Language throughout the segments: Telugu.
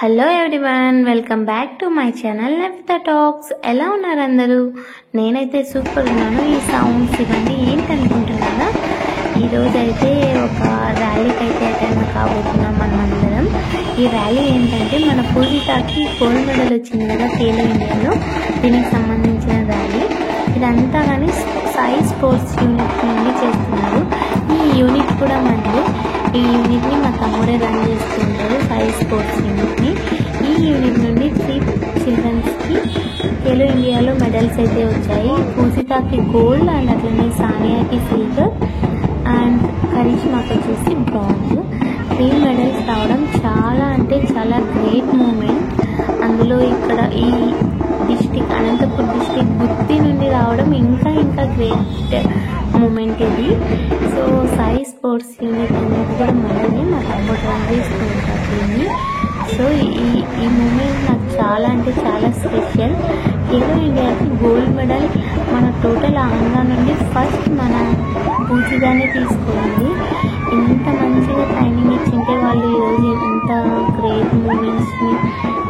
Hello everyone, welcome back to my channel Navitha talks. ఎలా ఉన్నారు అందరూ? నేనైతే సూపర్ ఉన్నాను. ఈ సౌండ్స్ ఇవన్నీ ఏంటి అనుకుంటున్నారా? ఈరోజు అయితే ఒక ర్యాలీకి అయితే అటెండ్ కాబోతున్నాం మనమందరం. ఈ ర్యాలీ ఏంటంటే మన పూజితాకి గోల్డ్ మెడల్ వచ్చింది కదా ఖేలో ఇండియాలో, దీనికి సంబంధించిన ర్యాలీ. ఇదంతా కానీ సాయి స్పోర్ట్స్ యూనిట్ నుండి చేస్తున్నారు. ఈ యూనిట్ కూడా మంది. ఈ యూనిట్ని మా తమ్ముడే రన్ చేస్తుంటారు, సాయి స్పోర్ట్స్ యూనిట్ని. ఈ యూనిట్ నుండి 3 చిల్డ్రన్స్కి ఖేలో ఇండియాలో మెడల్స్ అయితే వచ్చాయి. పూజితాకి గోల్డ్ అండ్ అట్లనే సానియాకి సిల్వర్ అండ్ కరిష్మాకి వచ్చేసి బ్రాంజ్. 3 మెడల్స్ రావడం చాలా అంటే చాలా గ్రేట్ మూమెంట్. అందులో ఇక్కడ ఈ డిస్టిక్ అనంతపూర్ డిస్టిక్ గుత్తి నుండి రావడం ఇంకా గ్రేట్ మూమెంట్ ఇది. సో సాయి స్పోర్ట్స్ యూనిట్ అనేది కూడా మనల్ని మా తమ్ముడు రన్ చేసుకుంటారు దీన్ని. సో ఈ మూమెంట్ నాకు చాలా అంటే చాలా స్పెషల్. ఖేలో ఇండియాకి గోల్డ్ మెడల్ మన టోటల్ ఆంధ్రా నుండి ఫస్ట్ మన పూజితానే తీసుకుంది. ఇంత మంచిగా ట్రైనింగ్ ఇచ్చింటే వాళ్ళు ఈరోజు ఎంత గ్రేట్ మూమెంట్స్ని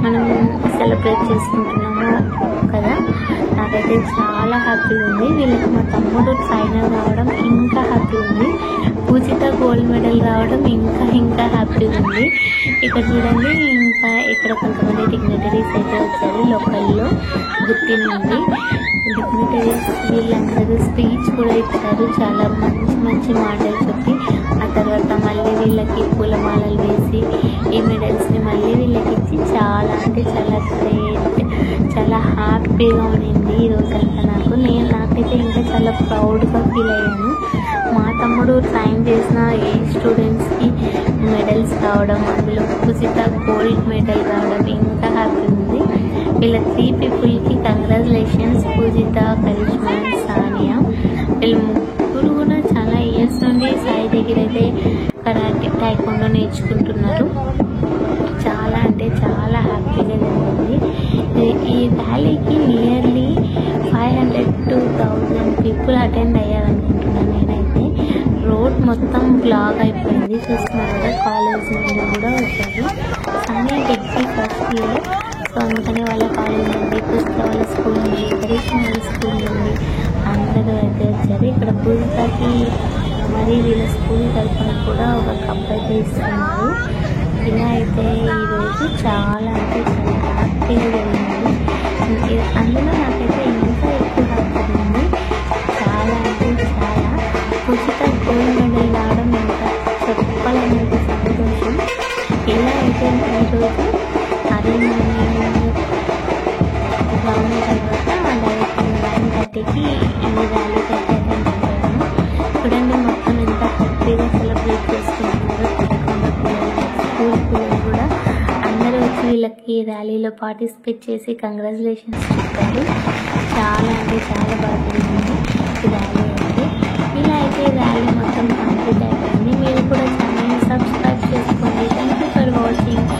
మనం సెలబ్రేట్ చేసుకుంటున్నామో కదా. నాకైతే చాలా హ్యాపీ ఉంది. వీళ్ళకి మా తమ్ముడు ట్రైనర్ రావడం ఇంకా హ్యాపీ ఉంది. పూజిత గోల్డ్ మెడల్ రావడం ఇంకా హ్యాపీ ఉంది. ఇక్కడ చూడండి, ఇంకా ఇక్కడ కొంతమంది డిగ్నిటరీస్ అయితే వచ్చారు లోకల్లో గుత్తి నుండి. డిగ్నిటరీస్ వీళ్ళందరూ స్పీచ్ కూడా ఇచ్చారు, చాలా మంచి మాటలు చెప్పి. ఆ తర్వాత మళ్ళీ వీళ్ళకి పూలమాలలు వేసి ఈ మెడల్స్ని మళ్ళీ వీళ్ళకి ఇచ్చి చాలా అంటే చాలా గ్రేట్, చాలా హ్యాపీగా ఉండింది ఈరోజంతా నాకైతే ఇంకా చాలా ప్రౌడ్గా ఫీల్ అయ్యాను. మా తమ్ముడు ట్రైన్ చేసిన ఏ స్టూడెంట్స్కి మెడల్స్ రావడం, అందులో పూజిత గోల్డ్ మెడల్ రావడం ఇంకా హ్యాపీ ఉంది. వీళ్ళ 3 పీపుల్కి కంగ్రాచులేషన్స్, పూజిత, కరిష్మా, సానియా. వీళ్ళు ముగ్గురు కూడా చాలా ఇయర్స్ నుండి సాయి దగ్గర అయితే కరాటే టైకోండో నేర్చుకుంటున్నారు. చాలా అంటే చాలా హ్యాపీగా జరిగింది. ఈ ర్యాలీకి నియర్లీ 500 to 1000 పీపుల్ అటెండ్ అయ్యారనుకుంటున్నాను నేనైతే. రోడ్ మొత్తం బ్లాక్ అయిపోయింది, చూస్తున్నారు కదా. కాలేజ్ నుండి కూడా వచ్చారు. Sania degree first year, so అందుకని వాళ్ళ కాలేజ్ నుండి, పుస్తక వాళ్ళ స్కూల్ నుండి, కరిష్మా వాళ్ళ స్కూల్ నుండి అందరూ అయితే వచ్చారు. ఇక్కడ పూజితాకి మరి వీళ్ళ స్కూల్ తరఫున కూడా ఒక కప్ అయితే ఇస్తున్నారు. ఇలా అయితే ఈరోజు చాలా అంటే చాలా హ్యాపీగా జరిగింది. అందులో నాకైతే ఇంకా ఎక్కువ హ్యాపీ ఉంది. చాలా అంటే చాలా పూజిత గోల్డ్ మెడల్ రావడం ఇంకా చెప్పాలనేది సంతోషం. ఇలా అయితే ఈరోజు అదే మార్నింగ్ గ్రౌండ్ తర్వాత డైరెక్ట్ 9:30కి ఈ ర్యాలీకి అయితే అటెండ్ అయ్యాను. చూడండి మొత్తం ఎంత హ్యాపీగా సెలబ్రేట్ చేసుకుంటున్నారో. స్కూల్ పిల్లలు కూడా అందరూ వచ్చి వీళ్ళకి ర్యాలీలో పార్టిసిపేట్ చేసి కంగ్రాచులేషన్స్ చెప్పారు. చాలా అంటే చాలా బాగా జరిగింది ఈ ర్యాలీ అయితే. ఇలా అయితే ర్యాలీ మొత్తం కంప్లీట్ అయిపోయింది. మీరు కూడా ఛానల్ని సబ్స్క్రైబ్ చేసుకోండి. Thank you for watching.